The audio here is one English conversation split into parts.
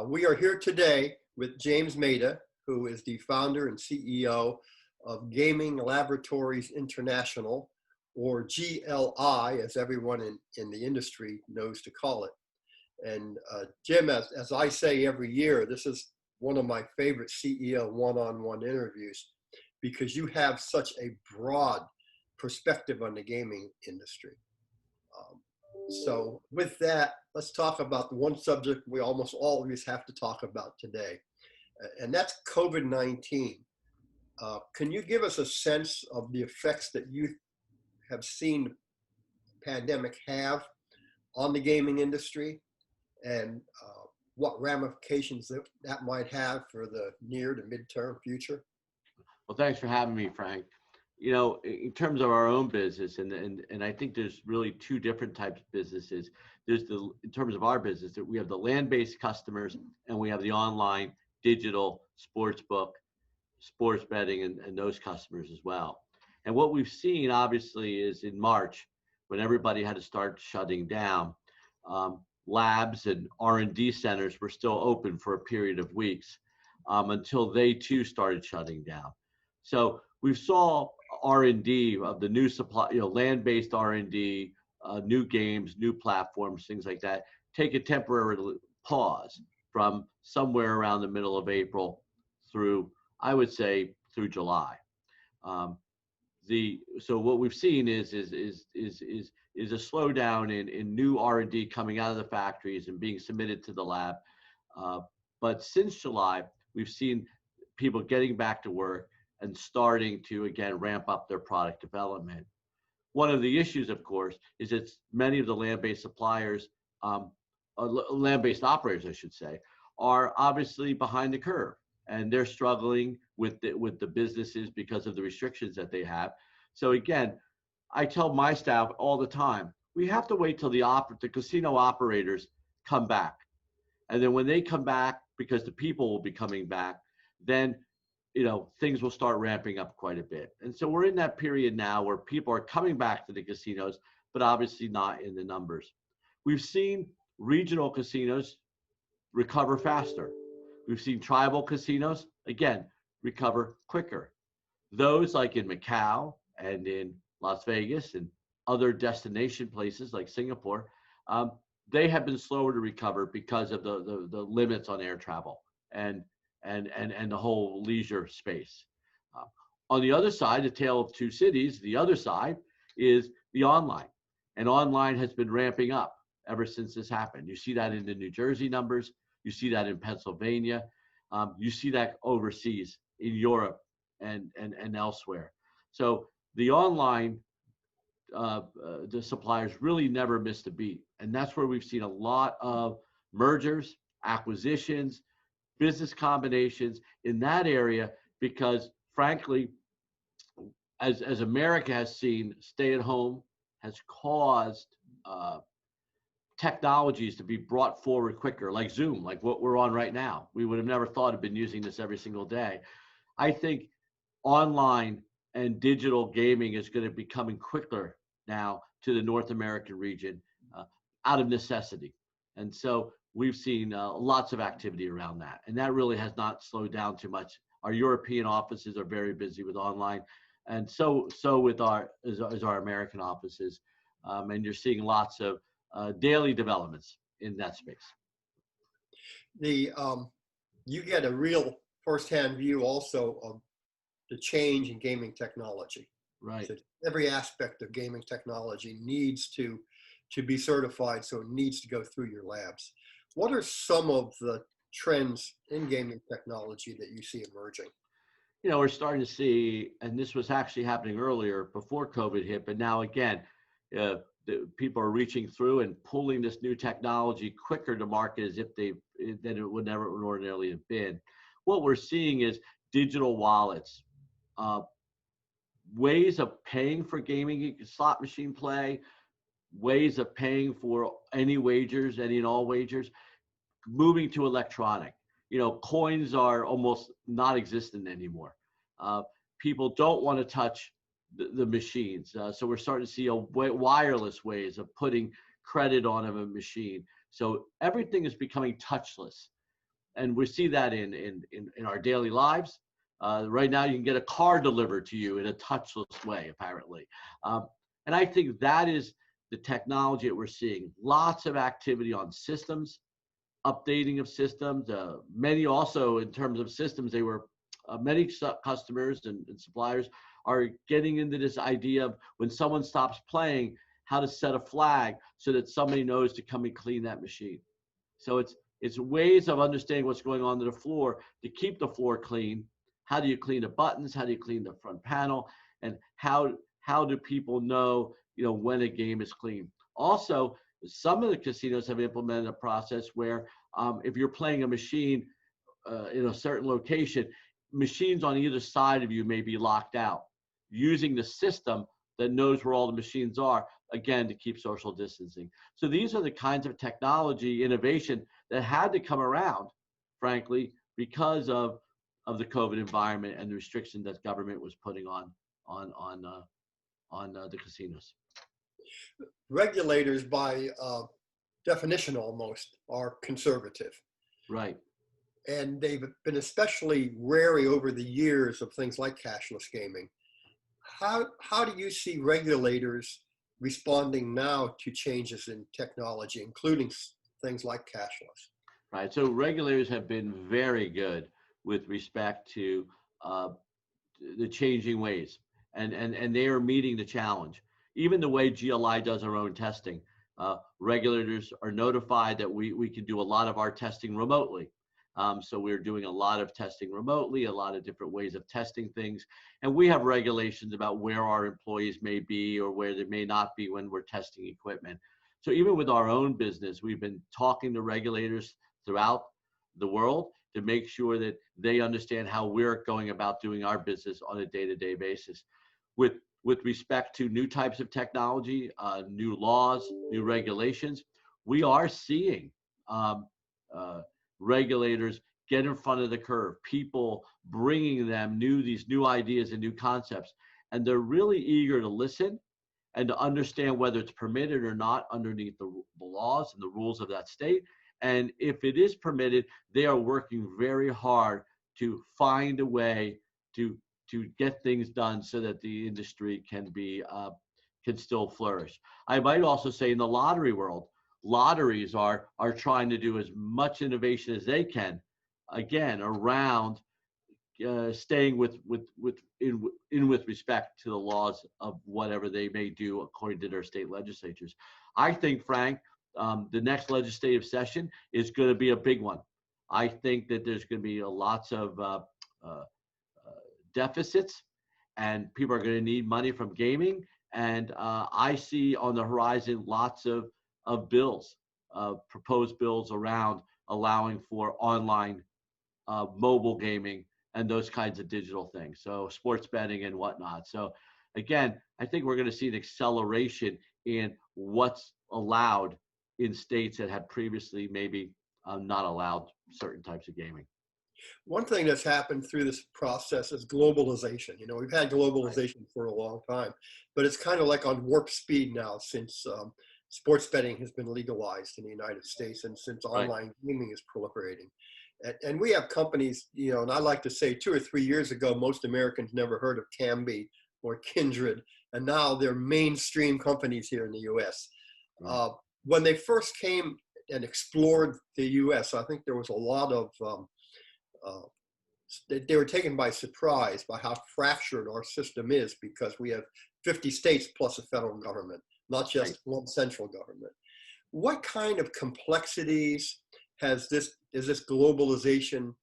We are here today with James Maida, who is the founder and CEO of Gaming Laboratories International, or GLI, as everyone in the industry knows to call it. And Jim, as I say every year, this is one of my favorite CEO one-on-one interviews because you have such a broad perspective on the gaming industry. So with that, let's talk about the one subject we almost always have to talk about today, and that's COVID-19. Can you give us a sense of the effects that you have seen the pandemic have on the gaming industry and what ramifications that might have for the near to midterm future? Well, thanks for having me, Frank. You know, in terms of our own business, and I think there's really two different types of businesses. There's in terms of our business, that we have the land-based customers and we have the online digital sports book, sports betting, and those customers as well. And what we've seen, obviously, is in March, when everybody had to start shutting down, labs and R&D centers were still open for a period of weeks until they too started shutting down. So we saw R&D of the new supply, land-based R&D, new games, new platforms, things like that, take a temporary pause from somewhere around the middle of April through, I would say, through July. So what we've seen is a slowdown in new R&D coming out of the factories and being submitted to the lab. But since July, we've seen people getting back to work and starting to, again, ramp up their product development. One of the issues, of course, is that many of the land-based suppliers, land-based operators, I should say, are obviously behind the curve, and they're struggling with the businesses because of the restrictions that they have. So again, I tell my staff all the time, we have to wait till the casino operators come back. And then when they come back, because the people will be coming back, then things will start ramping up quite a bit. And so we're in that period now where people are coming back to the casinos, but obviously not in the numbers. We've seen regional casinos recover faster. We've seen tribal casinos, again, recover quicker. Those like in Macau and in Las Vegas and other destination places like Singapore, they have been slower to recover because of the limits on air travel and the whole leisure space. On the other side, the tale of two cities, the other side is the online. And online has been ramping up ever since this happened. You see that in the New Jersey numbers. You see that in Pennsylvania. You see that overseas in Europe and elsewhere. So the online, the suppliers really never missed a beat. And that's where we've seen a lot of mergers, acquisitions, business combinations in that area, because frankly, as America has seen, stay at home has caused technologies to be brought forward quicker, like Zoom, like what we're on right now. We would have never thought of been using this every single day. I think online and digital gaming is going to be coming quicker now to the North American region out of necessity. And so we've seen lots of activity around that. And that really has not slowed down too much. Our European offices are very busy with online. And so with our American offices. And you're seeing lots of daily developments in that space. You get a real firsthand view also of the change in gaming technology. Right. So every aspect of gaming technology needs to be certified, so it needs to go through your labs. What are some of the trends in gaming technology that you see emerging? We're starting to see, and this was actually happening earlier before COVID hit, but now again, the people are reaching through and pulling this new technology quicker to market as if than it would never ordinarily have been. What we're seeing is digital wallets, ways of paying for gaming, slot machine play, ways of paying for any wagers, any and all wagers, moving to electronic. Coins are almost not existent anymore. People don't want to touch the machines. So we're starting to see wireless ways of putting credit on a machine. So everything is becoming touchless. and we see that in our daily lives. Right now, you can get a car delivered to you in a touchless way, apparently. And I think that is the technology that we're seeing. Lots of activity on systems, updating of systems. Many also, in terms of systems, they were many customers and suppliers are getting into this idea of when someone stops playing, how to set a flag so that somebody knows to come and clean that machine. So it's ways of understanding what's going on to the floor to keep the floor clean. How do you clean the buttons? How do you clean the front panel? And how do people know, when a game is clean? Also, some of the casinos have implemented a process where if you're playing a machine in a certain location, machines on either side of you may be locked out, using the system that knows where all the machines are, again, to keep social distancing. So these are the kinds of technology innovation that had to come around, frankly, because of the COVID environment and the restriction that government was putting on the casinos. Regulators, by definition almost, are conservative. Right. And they've been especially wary over the years of things like cashless gaming. How do you see regulators responding now to changes in technology, including things like cashless? Right. So regulators have been very good with respect to the changing ways, and they are meeting the challenge. Even the way GLI does our own testing, regulators are notified that we can do a lot of our testing remotely. So we're doing a lot of testing remotely, a lot of different ways of testing things. And we have regulations about where our employees may be or where they may not be when we're testing equipment. So even with our own business, we've been talking to regulators throughout the world to make sure that they understand how we're going about doing our business on a day-to-day basis. With respect to new types of technology, new laws, new regulations, we are seeing regulators get in front of the curve, people bringing them these new ideas and new concepts. And they're really eager to listen and to understand whether it's permitted or not underneath the laws and the rules of that state. And if it is permitted, they are working very hard to find a way to get things done so that the industry can still flourish. I might also say in the lottery world, lotteries are trying to do as much innovation as they can, again, around staying with respect to the laws of whatever they may do according to their state legislatures. I think, Frank, the next legislative session is going to be a big one. I think that there's going to be lots of deficits, and people are going to need money from gaming. And I see on the horizon lots of bills, proposed bills around allowing for online mobile gaming and those kinds of digital things. So sports betting and whatnot. So again, I think we're going to see an acceleration in what's allowed in states that had previously maybe not allowed certain types of gaming. One thing that's happened through this process is globalization. We've had globalization for a long time, but it's kind of like on warp speed now since sports betting has been legalized in the United States and since online gaming is proliferating. And we have companies, and I like to say 2 or 3 years ago, most Americans never heard of Kambi or Kindred, and now they're mainstream companies here in the US. When they first came and explored the US, I think there was a lot of they were taken by surprise by how fractured our system is, because we have 50 states plus a federal government, not just one central government. What kind of complexities is this globalization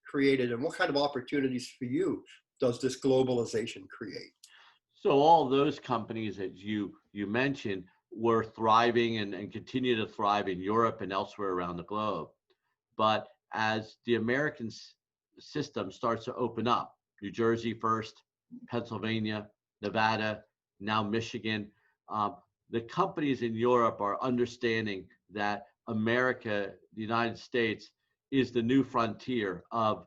created, and what kind of opportunities for you does this globalization create? So all those companies that you mentioned were thriving and continue to thrive in Europe and elsewhere around the globe. But as the American system starts to open up, New Jersey first, Pennsylvania, Nevada, now Michigan, the companies in Europe are understanding that America, the United States, is the new frontier of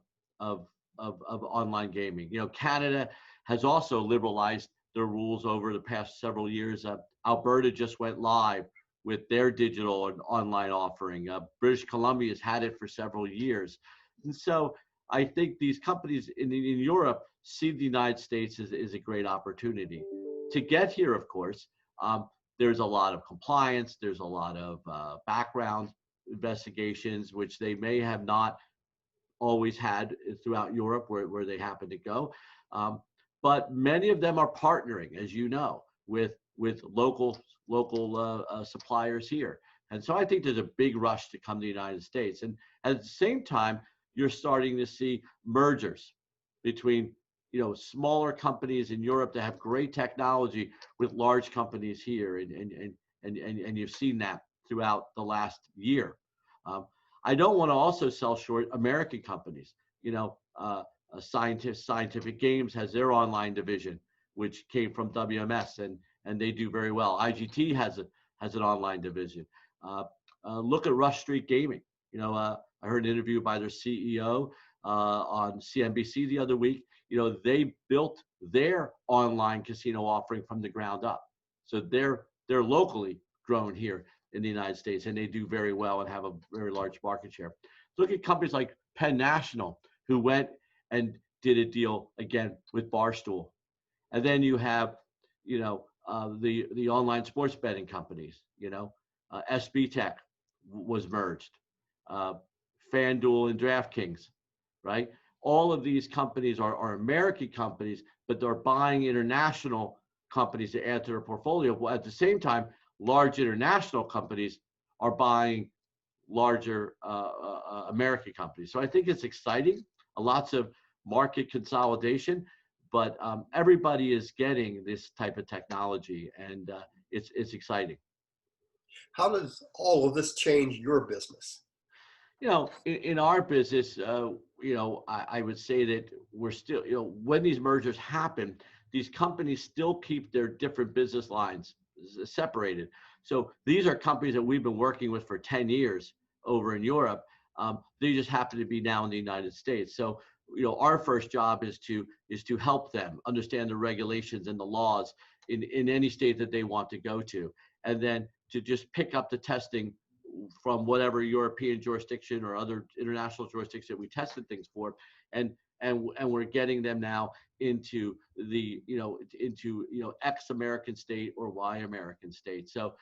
online gaming. Canada has also liberalized their rules over the past several years. Alberta just went live with their digital and online offering. British Columbia has had it for several years. And so I think these companies in Europe see the United States as a great opportunity. To get here, of course, there's a lot of compliance, there's a lot of background investigations, which they may have not always had throughout Europe where they happen to go. But many of them are partnering, as you know, with local suppliers here. And so I think there's a big rush to come to the United States. And at the same time, you're starting to see mergers between smaller companies in Europe that have great technology with large companies here, and you've seen that throughout the last year. I don't want to also sell short American companies. Scientific Games has their online division, which came from WMS, and they do very well. IGT has an online division. Look at Rush Street Gaming. I heard an interview by their CEO on CNBC the other week. They built their online casino offering from the ground up. So they're locally grown here in the United States, and they do very well and have a very large market share. Look at companies like Penn National, who went and did a deal again with Barstool. And then you have, the online sports betting companies. SB Tech was merged. FanDuel and DraftKings, right? All of these companies are American companies, but they're buying international companies to add to their portfolio. Well, at the same time, large international companies are buying larger American companies. So I think it's exciting. Lots of market consolidation, but everybody is getting this type of technology, and it's exciting. How does all of this change your business? In our business, I would say that we're still, when these mergers happen, these companies still keep their different business lines separated. So these are companies that we've been working with for 10 years over in Europe. They just happen to be now in the United States. So, our first job is to help them understand the regulations and the laws in any state that they want to go to, and then to just pick up the testing from whatever European jurisdiction or other international jurisdiction we tested things for, and we're getting them now into the X American state or Y American state. So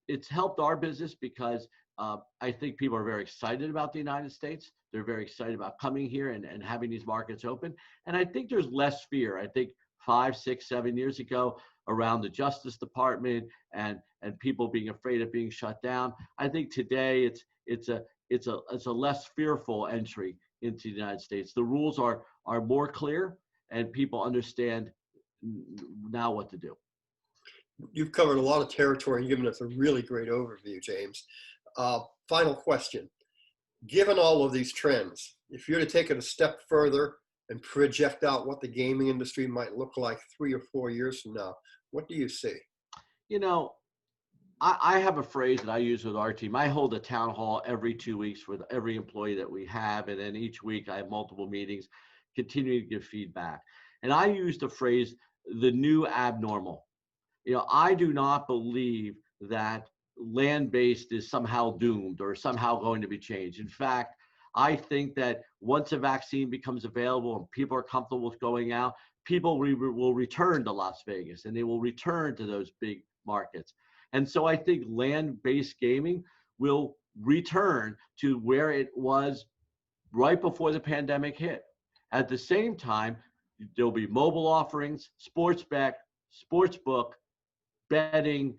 it's helped our business because I think people are very excited about the United States. They're very excited about coming here and having these markets open. And I think there's less fear. I think 5, 6, 7 years ago, around the Justice Department and people being afraid of being shut down. I think today it's a less fearful entry into the United States. The rules are more clear, and people understand now what to do. You've covered a lot of territory and given us a really great overview, James. Final question. Given all of these trends, if you're to take it a step further and project out what the gaming industry might look like 3 or 4 years from now, what do you see? I have a phrase that I use with our team. I hold a town hall every 2 weeks with every employee that we have. And then each week I have multiple meetings, continuing to give feedback. And I use the phrase, the new abnormal. I do not believe that land-based is somehow doomed or somehow going to be changed. In fact, I think that once a vaccine becomes available and people are comfortable with going out, people will return to Las Vegas, and they will return to those big markets. And so I think land-based gaming will return to where it was right before the pandemic hit. At the same time, there'll be mobile offerings, sports bet, sports book, betting,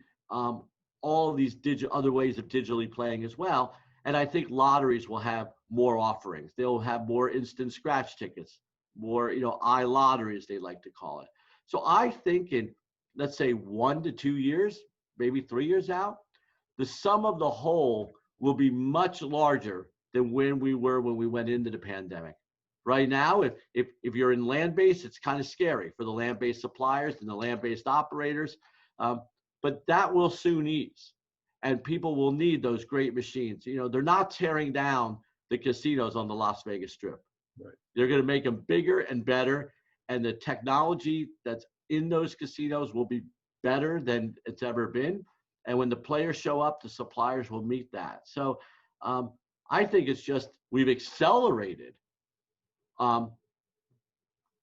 all of these other ways of digitally playing as well. And I think lotteries will have more offerings. They'll have more instant scratch tickets, more, iLottery, as they like to call it. So I think in, let's say, 1 to 2 years, maybe 3 years out, the sum of the whole will be much larger than when we went into the pandemic. Right now, if you're in land-based, it's kind of scary for the land-based suppliers and the land-based operators. But that will soon ease, and people will need those great machines. They're not tearing down the casinos on the Las Vegas Strip. Right. They're going to make them bigger and better, and the technology that's in those casinos will be better than it's ever been. And when the players show up, the suppliers will meet that. So I think it's just we've accelerated um,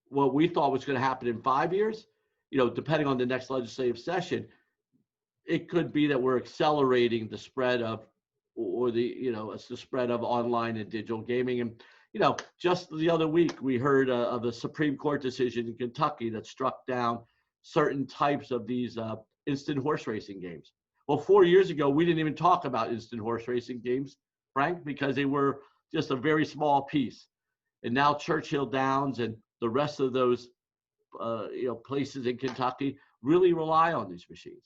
what we thought was going to happen in 5 years. Depending on the next legislative session, it could be that we're accelerating the spread of, or the spread of online and digital gaming. And just the other week we heard of a Supreme Court decision in Kentucky that struck down certain types of these instant horse racing games. Well, 4 years ago we didn't even talk about instant horse racing games, Frank, because they were just a very small piece. And now Churchill Downs and the rest of those places in Kentucky really rely on these machines.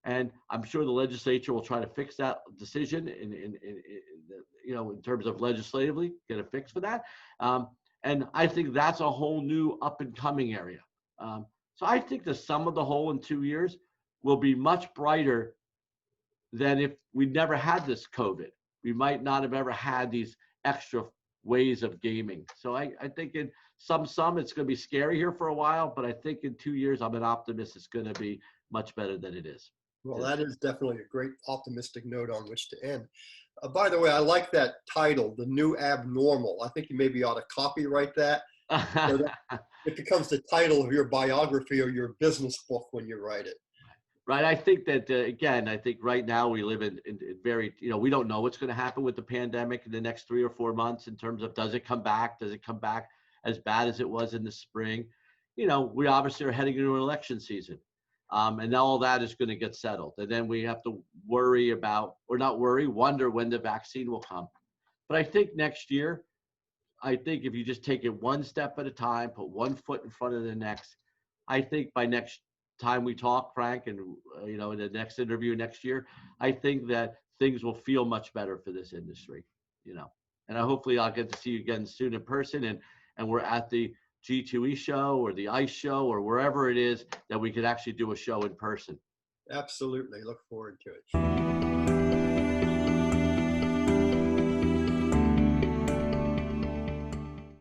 And I'm sure the legislature will try to fix that decision in terms of legislatively get a fix for that. And I think that's a whole new up and coming area. So I think the sum of the whole in 2 years will be much brighter than if we never had this COVID. We might not have ever had these extra ways of gaming. So I think in some it's going to be scary here for a while, but I think in 2 years I'm an optimist it's going to be much better than it is. Well, that is definitely a great optimistic note on which to end. By the way, I like that title, The New Abnormal. I think you maybe ought to copyright that. So that it becomes the title of your biography or your business book when you write it. Right. I think that, again, I think right now we live in very, we don't know what's going to happen with the pandemic in the next 3 or 4 months in terms of does it come back? Does it come back as bad as it was in the spring? We obviously are heading into an election season. And now all that is going to get settled. And then we have to worry about, or not worry, wonder when the vaccine will come. But I think next year, I think if you just take it one step at a time, put one foot in front of the next, I think by next time we talk, Frank, and in the next interview next year, I think that things will feel much better for this industry, and hopefully I'll get to see you again soon in person, and we're at the G2E show or the ICE show or wherever it is that we could actually do a show in person. Absolutely. Look forward to it.